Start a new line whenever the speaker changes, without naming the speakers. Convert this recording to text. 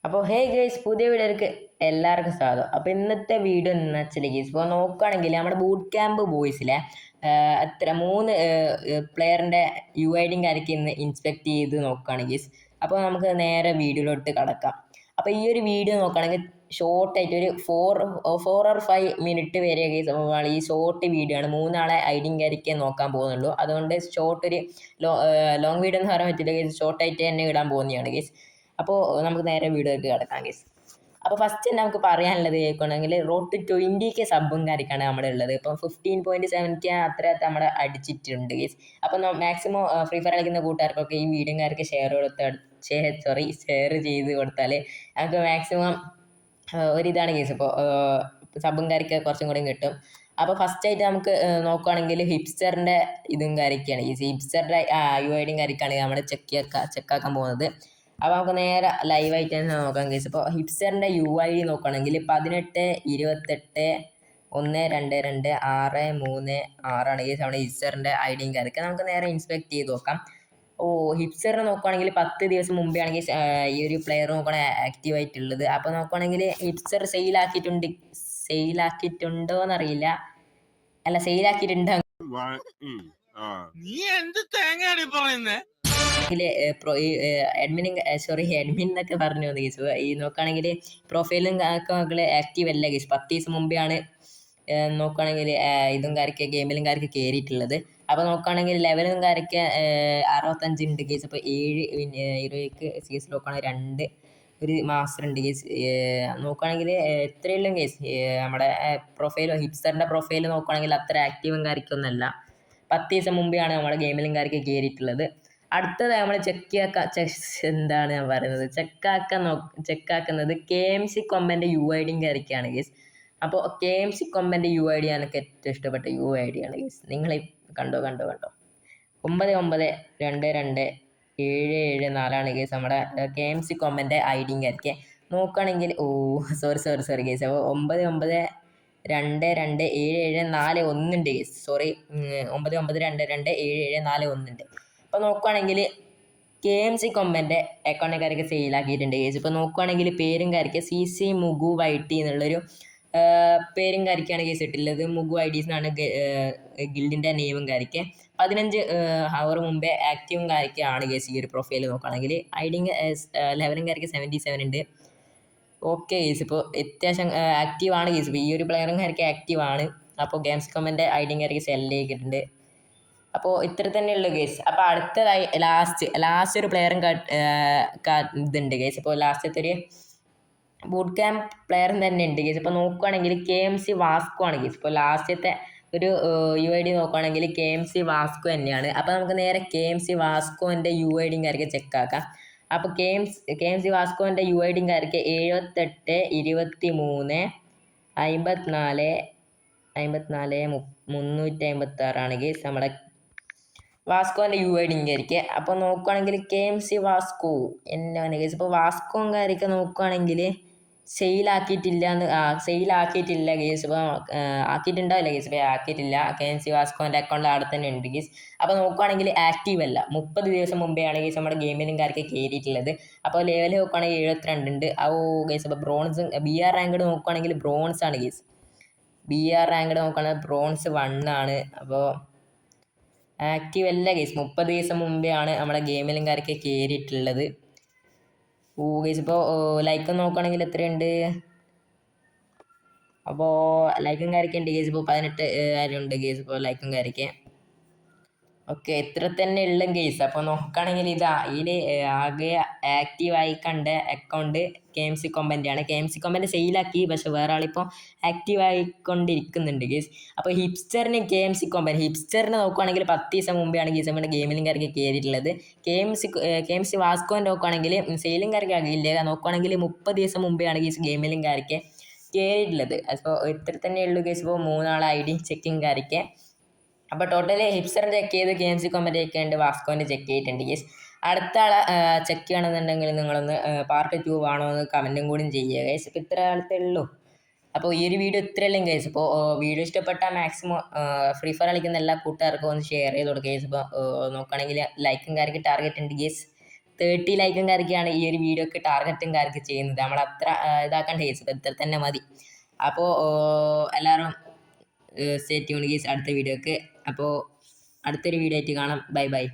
അപ്പോൾ ഹേ ഗേസ് പുതിയ വീഡിയോയിലേക്ക് എല്ലാവർക്കും സ്വാഗതം. അപ്പോൾ ഇന്നത്തെ വീഡിയോ എന്ന് വെച്ചാൽ ഗേസ് ഇപ്പോൾ നോക്കുകയാണെങ്കിൽ നമ്മുടെ ബൂട്ട് ക്യാമ്പ് ബോയ്സിലെ അത്ര 3 പ്ലെയറിൻ്റെ യു ഐ ഡിയും കാര്യമൊക്കെ ഇന്ന് ഇൻസ്പെക്ട് ചെയ്ത് നോക്കുകയാണ് ഗേസ്. അപ്പോൾ നമുക്ക് നേരെ വീഡിയോയിലോട്ട് കടക്കാം. അപ്പോൾ ഈ ഒരു വീഡിയോ നോക്കുകയാണെങ്കിൽ ഷോർട്ടായിട്ട് ഒരു 4 or 5 മിനിറ്റ് വരെ ഗേസ് ഈ ഷോർട്ട് വീഡിയോ ആണ്. 3 ആളെ ഐ ഡിയും കാര്യമൊക്കെ നോക്കാൻ പോകുന്നുള്ളൂ. അതുകൊണ്ട് ഷോർട്ട് ഒരു ലോങ് വീഡിയോ എന്ന് പറയാൻ പറ്റില്ല ഗേസ്, ഷോർട്ടായിട്ട് തന്നെ ഇടാൻ പോകുന്നതാണ് ഗേസ്. അപ്പോൾ നമുക്ക് നേരെ വീഡിയോയ്ക്ക് കിടക്കാം ഗേസ്. അപ്പോൾ ഫസ്റ്റ് നമുക്ക് പറയാനുള്ളത് കേൾക്കുകയാണെങ്കിൽ റോഡ് ടു 20K സബും കാര്യമൊക്കെയാണ് നമ്മുടെ ഉള്ളത്. ഇപ്പം 15.7K അത്ര നമ്മൾ അടിച്ചിട്ടുണ്ട് ഗേസ്. അപ്പം മാക്സിമം ഫ്രീ ഫയർ കളിക്കുന്ന കൂട്ടുകാർക്കൊക്കെ ഈ വീഡിയോക്കാർക്ക് ഷെയർ ചെയ്ത് കൊടുത്താൽ നമുക്ക് മാക്സിമം ഒരിതാണ് കേസ്. ഇപ്പോൾ സബും കാര്യമൊക്കെ കുറച്ചും കൂടി കിട്ടും. അപ്പോൾ ഫസ്റ്റായിട്ട് നമുക്ക് നോക്കുകയാണെങ്കിൽ ഹിപ്സ്റ്ററിൻ്റെ ഇതും കാര്യമൊക്കെയാണ് ഈ ഹിപ്സ്റ്ററിൻ്റെ യു ഐ ഡിയും കാര്യമൊക്കെയാണ് നമ്മൾ ചെക്കാക്കാൻ പോകുന്നത്. അപ്പോൾ നമുക്ക് നേരെ ലൈവായിട്ട് തന്നെ നോക്കാം കേസ്. ഇപ്പോൾ ഹിപ്സ്റ്ററിൻ്റെ യു ഐ ഡി നോക്കുകയാണെങ്കിൽ 18/28/122/636 കേസ് നമ്മുടെ ഹിപ്സ്റ്ററിൻ്റെ ഐ ഡിയും കാര്യമൊക്കെ നമുക്ക് നേരെ ഇൻസ്പെക്ട് ചെയ്ത് നോക്കാം. ഹിപ്സ്റ്ററിനെ നോക്കുകയാണെങ്കിൽ 10 ദിവസം മുമ്പേ ആണെങ്കിൽ ഈ ഒരു പ്ലെയർ നോക്കുകയാണെങ്കിൽ ആക്റ്റീവ് ആയിട്ടുള്ളത്. അപ്പോൾ നോക്കുകയാണെങ്കിൽ ഹിപ്സ്റ്റർ സെയിലാക്കിയിട്ടുണ്ടോ എന്നറിയില്ല, അല്ല സെയിലാക്കിയിട്ടുണ്ട്.
നീ എന്ത് തേങ്ങയാണ് പറയുന്നത്?
അഡ്മിൻ എന്നൊക്കെ പറഞ്ഞു കേസ്. ഈ നോക്കുകയാണെങ്കിൽ പ്രൊഫൈലും ഒക്കെ ആക്റ്റീവ് അല്ല കേസ്. 10 ദിവസം മുമ്പെയാണ് നോക്കുകയാണെങ്കിൽ ഇതും കാര്യമൊക്കെ ഗെയിമിലും കാര്യമൊക്കെ കയറിയിട്ടുള്ളത്. അപ്പോൾ നോക്കുകയാണെങ്കിൽ ലെവലും കാര്യമൊക്കെ 65 ഉണ്ട് കേസ്. അപ്പോൾ 7 ഹീറോയ്ക്ക് സീസ് നോക്കുകയാണെങ്കിൽ 2 മാസ്റ്റർ ഉണ്ട് കേസ്. നോക്കുകയാണെങ്കിൽ എത്രയുള്ളൂ കേസ്. നമ്മുടെ ഹിപ്സ്റ്ററിൻ്റെ പ്രൊഫൈൽ നോക്കുകയാണെങ്കിൽ അത്ര ആക്റ്റീവും കാര്യമൊന്നുമല്ല. 10 ദിവസം മുമ്പെയാണ് നമ്മുടെ ഗെയിമിലും കാര്യമൊക്കെ കയറിയിട്ടുള്ളത്. അടുത്തത് നമ്മൾ എന്താണ് ഞാൻ പറയുന്നത്, ചെക്കാക്കുന്നത് KMC കൊമ്പൻ്റെ യു ഐ ഡിയും കാര്യമൊക്കെയാണ് കേസ്. അപ്പോൾ KMC കൊമ്പൻ്റെ യു ഐ ഡി എനിക്ക് ഏറ്റവും ഇഷ്ടപ്പെട്ട യു ഐ ഡി ആണ് കേസ്. നിങ്ങൾ കണ്ടോ 99222774 കേസ് നമ്മുടെ KMC കൊമ്പൻ്റെ ഐ ഡിയും കാര്യമൊക്കെ നോക്കുകയാണെങ്കിൽ. Sorry case. അപ്പോൾ 99222774 ഉണ്ട് കേസ്. സോറി 99222774 ഉണ്ട്. ഇപ്പോൾ നോക്കുകയാണെങ്കിൽ KMC കൊമ്പൻ്റെ അക്കൗണ്ടിൻ്റെ കാര്യമൊക്കെ സെയിലാക്കിയിട്ടുണ്ട് കേസ്. ഇപ്പോൾ നോക്കുകയാണെങ്കിൽ പേരും കാര്യമൊക്കെ CC മുഗു YT എന്നുള്ളൊരു പേരും കാര്യമൊക്കെയാണ് കേസ് ഇട്ടുള്ളത്. മുഗു IDs എന്നാണ് ഗിൽഡിൻ്റെ നെയിമും കാര്യമൊക്കെ. 15 ഹവർ മുമ്പേ ആക്റ്റീവും കാര്യമൊക്കെയാണ് കേസ് ഈ ഒരു പ്രൊഫൈൽ നോക്കുകയാണെങ്കിൽ. ഐഡിയും ലെവലും കാര്യമൊക്കെ 77 ഉണ്ട്. Okay case. ഇപ്പോൾ അത്യാവശ്യം ആക്റ്റീവാണ് കേസ്. ഇപ്പോൾ ഈ ഒരു പ്ലെയറും കാര്യമൊക്കെ ആക്റ്റീവാണ്. അപ്പോൾ KMC കൊമ്പൻ്റെ ഐഡിയും കാര്യമൊക്കെ സെല്ല് ചെയ്തിട്ടുണ്ട്. അപ്പോൾ ഇത്ര തന്നെയുള്ളൂ കേസ്. അപ്പോൾ അടുത്തതായി ലാസ്റ്റ് ഒരു പ്ലെയറും ഇതുണ്ട് കേസ്. ഇപ്പോൾ ലാസ്റ്റത്തെ ഒരു ബൂട്ട് ക്യാമ്പ് പ്ലെയറും തന്നെ ഉണ്ട് കേസ്. ഇപ്പോൾ നോക്കുകയാണെങ്കിൽ KMC വാസ്കോ ആണ് കേസ്. ഇപ്പോൾ ലാസ്റ്റത്തെ ഒരു യു ഐ ഡി നോക്കുകയാണെങ്കിൽ KMC വാസ്കോ തന്നെയാണ്. അപ്പോൾ നമുക്ക് നേരെ KMC വാസ്കോൻ്റെ യു ഐ ഡിയും കാര്യമൊക്കെ ചെക്കാക്കാം. അപ്പോൾ KMC വാസ്കോൻ്റെ യു ഐ ഡിയും കാര്യമൊക്കെ 78 24 54 356 കേസ് നമ്മുടെ വാസ്കോൻ്റെ യു ഐ ഡിയും കാര്യമൊക്കെ. അപ്പോൾ നോക്കുകയാണെങ്കിൽ KMC വാസ്കോ എന്നാണ് കേസ്. ഇപ്പോൾ വാസ്കോയും കാര്യമൊക്കെ നോക്കുകയാണെങ്കിൽ സെയിലാക്കിയിട്ടില്ല കേസ്. ഇപ്പോൾ ആക്കിയിട്ടുണ്ടാവില്ല കേസ്. ഇപ്പോൾ ആക്കിയിട്ടില്ല. KMC വാസ്കോൻ്റെ അക്കൗണ്ട് അവിടെ തന്നെ ഉണ്ട് കേസ്. അപ്പോൾ നോക്കുകയാണെങ്കിൽ ആക്റ്റീവ് അല്ല. 30 ദിവസം മുമ്പേ ആണ് കേസ് നമ്മുടെ ഗെയിമിലും കാര്യമൊക്കെ കയറിയിട്ടുള്ളത്. അപ്പോൾ ലെവൽ നോക്കുകയാണെങ്കിൽ 72 ഉണ്ട്. കേസ്. അപ്പോൾ ബ്രോൺസ് BR റാങ്ക്ഡ് നോക്കുകയാണെങ്കിൽ ബ്രോൺസ് ആണ് കേസ്. BR റാങ്ക്ഡ് നോക്കുകയാണെങ്കിൽ ബ്രോൺസ് 1 ആണ്. അപ്പോൾ ആക്റ്റീവ് അല്ല കേസ്. 30 ദിവസം മുമ്പേ ആണ് നമ്മുടെ ഗെയിമിലും കാര്യമൊക്കെ കയറിയിട്ടുള്ളത്. കേസ്. ഇപ്പോൾ ലൈക്ക് നോക്കുകയാണെങ്കിൽ എത്രയുണ്ട്. അപ്പോൾ ലൈക്കും കാര്യമൊക്കെ ഉണ്ട് കേസ്. ഇപ്പോൾ 18,000 ഉണ്ട് കേസ്. ഇപ്പോൾ ലൈക്കും കാര്യമൊക്കെ ഓക്കെ. ഇത്ര തന്നെ ഉള്ള കേസ്. അപ്പോൾ നോക്കുകയാണെങ്കിൽ ഇതിൽ ആകെ ആക്റ്റീവായി കണ്ട അക്കൗണ്ട് KMC കൊമ്പൻ്റെയാണ്. KMC കൊമ്പൻ്റെ സെയിലാക്കി, പക്ഷെ വേറെ ആളിപ്പോൾ ആക്റ്റീവായിക്കൊണ്ടിരിക്കുന്നുണ്ട് കേസ്. അപ്പോൾ ഹിപ്സ്റ്ററിന് ഹിപ്സ്റ്ററിന് നോക്കുകയാണെങ്കിൽ 10 ദിവസം മുമ്പെയാണ് കേസ് നമ്മുടെ ഗെയിമിലും കാര്യമൊക്കെ കയറിയിട്ടുള്ളത്. KMC വാസ്കോൻ്റെ നോക്കുകയാണെങ്കിൽ സെയിലും കാര്യമൊക്കെ ആകില്ല. നോക്കുകയാണെങ്കിൽ 30 ദിവസം മുമ്പെയാണ് കേസ് ഗെയിമിലും കാര്യമൊക്കെ കയറിയിട്ടുള്ളത്. അപ്പോൾ ഇത്ര തന്നെ ഉള്ളൂ കേസ്. ഇപ്പോൾ 3 ആളെ ഐ ഡി ചെക്കിങ് കാര്യമൊക്കെ. അപ്പോൾ ടോട്ടലി ഹിപ്സ്റ്ററിന് ചെക്ക് ചെയ്ത് KMC കൊമ്പൻ്റെ ചെക്ക് ഉണ്ട്, വാസ്കോൻ്റെ ചെക്ക് ചെയ്തിട്ടുണ്ട് കേസ്. അടുത്ത ആളെ ചെക്ക് ചെയ്യണമെന്നുണ്ടെങ്കിൽ നിങ്ങളൊന്ന് പാർട്ട് 2 വേണോ എന്ന് കമൻറ്റും കൂടി ചെയ്യുക കേസ്. ഇപ്പോൾ ഇത്ര കാലത്തേ ഉള്ളൂ. അപ്പോൾ ഈ ഒരു വീഡിയോ ഇത്രയല്ലേ കേസ്. ഇപ്പോൾ വീഡിയോ ഇഷ്ടപ്പെട്ടാൽ മാക്സിമം ഫ്രീ ഫയർ കളിക്കുന്ന എല്ലാ കൂട്ടുകാർക്കും ഒന്ന് ഷെയർ ചെയ്ത് കൊടുക്കുക കേസ്. ഇപ്പോൾ നോക്കുകയാണെങ്കിൽ ലൈക്കും കാര്യമൊക്കെ ടാർഗറ്റ് ഉണ്ട് കേസ്. 30 ലൈക്കും കാര്യമൊക്കെയാണ് ഈ ഒരു വീഡിയോക്ക് ടാർഗറ്റും കാര്യമൊക്കെ ചെയ്യുന്നത്. നമ്മൾ അത്ര ഇതാക്കണ്ട കേസ്, ഇപ്പം ഇത്ര തന്നെ മതി. അപ്പോൾ എല്ലാവരും സ്റ്റേ ട്യൂൺ ഗീസ് അടുത്ത വീഡിയോക്ക്. അപ്പോൾ അടുത്തൊരു വീഡിയോ ആയിട്ട് കാണാം. Bye bye.